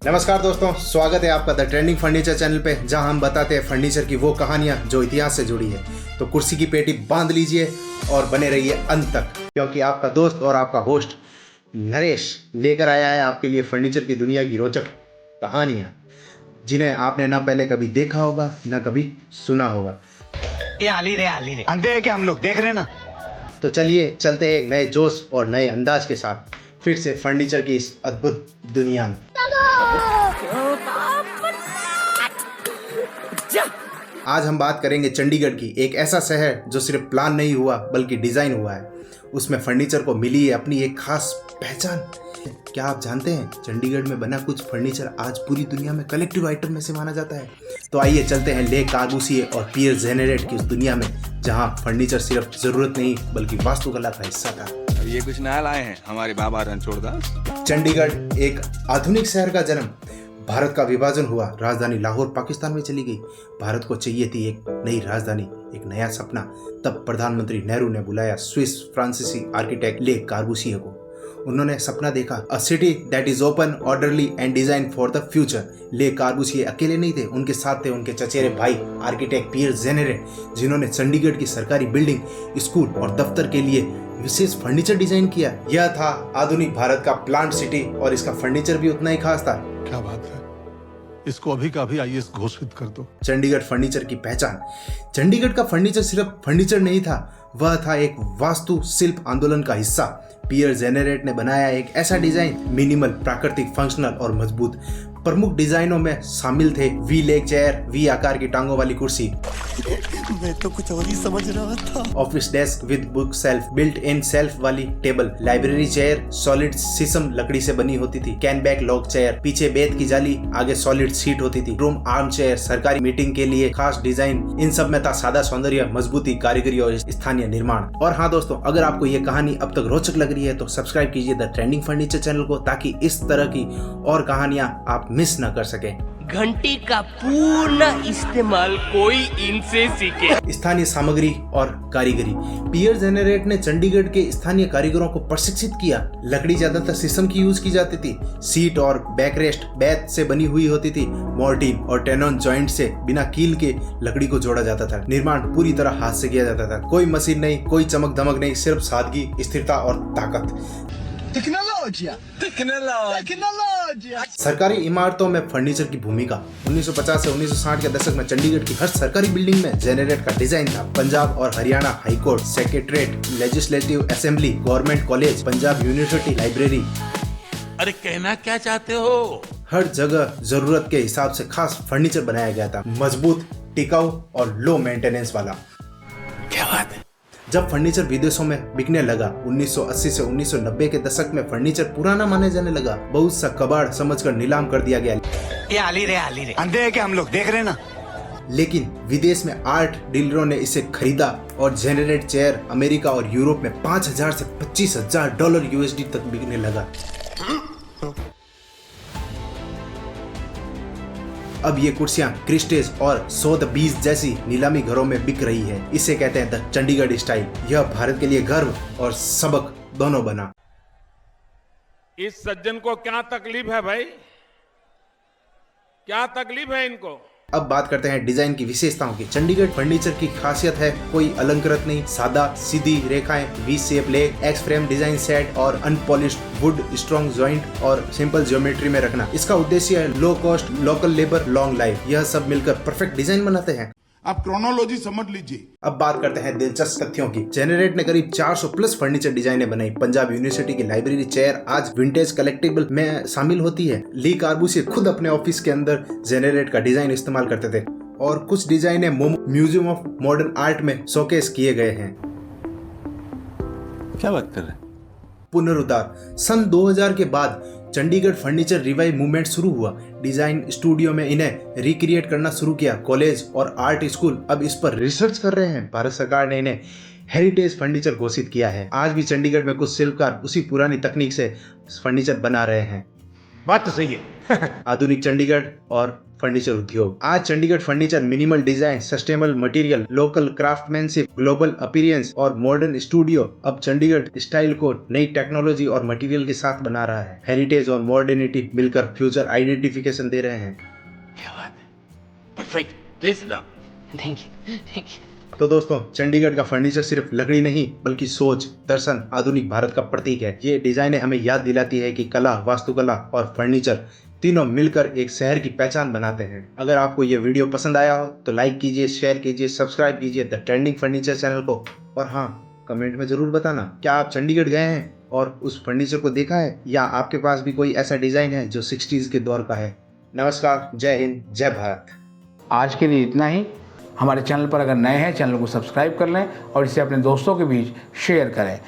नमस्कार दोस्तों, स्वागत है आपका द ट्रेंडिंग फर्नीचर चैनल पे, जहां हम बताते हैं फर्नीचर की वो कहानियां जो इतिहास से जुड़ी है। तो कुर्सी की पेटी बांध लीजिए और बने रहिए अंत तक, क्योंकि आपका दोस्त और आपका होस्ट नरेश लेकर आया है आपके लिए फर्नीचर की दुनिया की रोचक कहानियां, जिन्हें आपने ना पहले कभी देखा होगा ना कभी सुना होगा। ये आली रे अंधे हैं क्या हम लोग, देख रहे ना। तो चलिए चलते हैं एक नए जोश और नए अंदाज के साथ फिर से फर्नीचर की इस अद्भुत दुनिया में। आज हम बात करेंगे चंडीगढ़ की, एक ऐसा शहर जो सिर्फ प्लान नहीं हुआ बल्कि डिजाइन हुआ है। उसमें फर्नीचर को मिली है अपनी एक खास पहचान। क्या आप जानते हैं चंडीगढ़ में बना कुछ फर्नीचर आज पूरी दुनिया में कलेक्टिव आइटम में से माना जाता है। तो आइए चलते हैं ले कॉर्बूसिए और पियर जेनेरेट की उस दुनिया में, जहां फर्नीचर सिर्फ जरूरत नहीं बल्कि वास्तुकला का हिस्सा था। ये कुछ नया लाए हैं हमारे बाबा रणछोड़दास। चंडीगढ़ एक आधुनिक शहर का जन्म। भारत का विभाजन हुआ, राजधानी लाहौर पाकिस्तान में चली गई। भारत को चाहिए थी एक नई राजधानी, एक नया सपना। तब प्रधानमंत्री नेहरू ने बुलाया स्विस फ्रांसीसी आर्किटेक्ट ले कॉर्बूसिए को। उन्होंने सपना देखा, अ city that is open, orderly and design for the future. ले कॉर्बूसिए अकेले नहीं थे, उनके साथ थे उनके चचेरे भाई आर्किटेक्ट पियर जेनेरेट, जिन्होंने चंडीगढ़ की सरकारी बिल्डिंग, स्कूल और दफ्तर के लिए विशेष फर्नीचर डिजाइन किया। यह था आधुनिक भारत का प्लांट सिटी, और इसका फर्नीचर भी उतना ही खास था। क्या बात है, इसको अभी का अभी आईएएस घोषित कर दो। चंडीगढ़ फर्नीचर की पहचान। चंडीगढ़ का फर्नीचर सिर्फ फर्नीचर नहीं था, वह था एक वास्तु शिल्प आंदोलन का हिस्सा। पियर जेनेरेट ने बनाया एक ऐसा डिजाइन, मिनिमल, प्राकृतिक, फंक्शनल और मजबूत। प्रमुख डिजाइनों में शामिल थे वी लेग चेयर, वी आकार की टांगों वाली कुर्सी, मैं तो कुछ और ही समझ रहा था। Office desk with book shelf, built in self वाली टेबल, लाइब्रेरी चेयर सॉलिड शीशम लकड़ी से बनी होती थी, कैन बैक लॉक चेयर, पीछे बेत की जाली, आगे सॉलिड सीट होती थी, रूम आर्म चेयर, सरकारी मीटिंग के लिए खास डिजाइन। इन सब में था सादा सौंदर्य, मजबूती, कारीगरी और स्थानीय निर्माण। और हाँ दोस्तों, अगर आपको ये कहानी अब तक रोचक लग रही है तो सब्सक्राइब कीजिए द ट्रेंडिंग फर्नीचर चैनल को, ताकि इस तरह की और कहानियां आप मिस न कर सके। घंटी का पूर्ण इस्तेमाल कोई इनसे सीखे। स्थानीय सामग्री और कारीगरी। पियर जेनेरेट ने चंडीगढ़ के स्थानीय कारीगरों को प्रशिक्षित किया। लकड़ी ज्यादातर शीशम की यूज की जाती थी। सीट और बैकरेस्ट बेत से बनी हुई होती थी। मॉर्टिन और टेनॉन जॉइंट से बिना कील के लकड़ी को जोड़ा जाता था। निर्माण पूरी तरह हाथ से किया जाता था। कोई मशीन नहीं, कोई चमक धमक नहीं, सिर्फ सादगी, स्थिरता और ताकत। सरकारी इमारतों में फर्नीचर की भूमिका। 1950 से 1960 के दशक में चंडीगढ़ की हर सरकारी बिल्डिंग में जेनेरेट का डिजाइन था। पंजाब और Haryana high court, secretariat, legislative assembly, government college, Punjab university library, अरे कहना क्या चाहते हो? हर जगह जरूरत के हिसाब से खास फर्नीचर बनाया गया था, मजबूत, टिकाऊ और लो मेंटेनेंस वाला। क्या बात है। जब फर्नीचर विदेशों में बिकने लगा, 1980 से 1990 के दशक में फर्नीचर पुराना माने जाने लगा। बहुत सा कबाड़ समझकर नीलाम कर दिया गया। ये आली रे अंधे हैं क्या हम लोग, देख रहे ना। लेकिन विदेश में आर्ट डीलरों ने इसे खरीदा और जेनेरेट चेयर अमेरिका और यूरोप में $5,000 से $25,000 USD तक बिकने लगा। अब ये कुर्सियां क्रिस्टेज और सोथबीज जैसी नीलामी घरों में बिक रही है। इसे कहते हैं द चंडीगढ़ स्टाइल। यह भारत के लिए गर्व और सबक दोनों बना। इस सज्जन को क्या तकलीफ है भाई? क्या तकलीफ है इनको? अब बात करते हैं डिजाइन की विशेषताओं की। चंडीगढ़ फर्नीचर की खासियत है कोई अलंकृत नहीं, सादा, सीधी रेखाएं, V shape leg, x frame design set और अनपॉलिश्ड वुड, स्ट्रॉन्ग जॉइंट और सिंपल ज्योमेट्री में रखना। इसका उद्देश्य है low cost, local labour, long life. यह सब मिलकर परफेक्ट डिजाइन बनाते हैं। आप क्रोनोलॉजी समझ लीजिए। अब बात करते हैं दिलचस्प तथ्यों की। जेनेरेट ने करीब 400 प्लस फर्नीचर डिजाइनें बनाई। पंजाब यूनिवर्सिटी की लाइब्रेरी चेयर आज विंटेज कलेक्टिबल में शामिल होती है। ली कॉर्बूसिए खुद अपने ऑफिस के अंदर जेनेरेट का डिजाइन इस्तेमाल करते थे, और कुछ डिजाइनें म्यूजियम ऑफ मॉडर्न आर्ट में शोकेस किए गए हैं। क्या बात कर रहे हैं? पुनरुद्धार। सन 2000 के बाद चंडीगढ़ फर्नीचर रिवाइव मूवमेंट शुरू हुआ। डिजाइन स्टूडियो में इन्हें रिक्रिएट करना शुरू किया। कॉलेज और आर्ट स्कूल अब इस पर रिसर्च कर रहे हैं। भारत सरकार ने इन्हें हेरिटेज फर्नीचर घोषित किया है। आज भी चंडीगढ़ में कुछ शिल्पकार उसी पुरानी तकनीक से फर्नीचर बना रहे हैं। बात तो सही है। आधुनिक चंडीगढ़ और फर्नीचर उद्योग। आज Chandigarh furniture minimal design, sustainable material, local craftsmanship, global appearance और मॉडर्न स्टूडियो अब चंडीगढ़ स्टाइल को नई टेक्नोलॉजी और मटेरियल के साथ बना रहा है। हेरिटेज और मॉडर्निटी मिलकर फ्यूचर आइडेंटिफिकेशन दे रहे हैं। Perfect, please thank you. तो दोस्तों, चंडीगढ़ का फर्नीचर सिर्फ लकड़ी नहीं बल्कि सोच, दर्शन, आधुनिक भारत का प्रतीक है। ये डिजाइनें हमें याद दिलाती है कि कला, वास्तुकला और फर्नीचर तीनों मिलकर एक शहर की पहचान बनाते हैं। अगर आपको ये वीडियो पसंद आया हो तो लाइक कीजिए, शेयर कीजिए, सब्सक्राइब कीजिए द ट्रेंडिंग फर्नीचर चैनल को। और हाँ, कमेंट में जरूर बताना क्या आप चंडीगढ़ गए हैं और उस फर्नीचर को देखा है, या आपके पास भी कोई ऐसा डिजाइन है जो 60s के दौर का है। नमस्कार, जय हिंद, जय भारत। आज के लिए इतना ही। हमारे चैनल पर अगर नए हैं, चैनल को सब्सक्राइब कर लें और इसे अपने दोस्तों के बीच शेयर करें।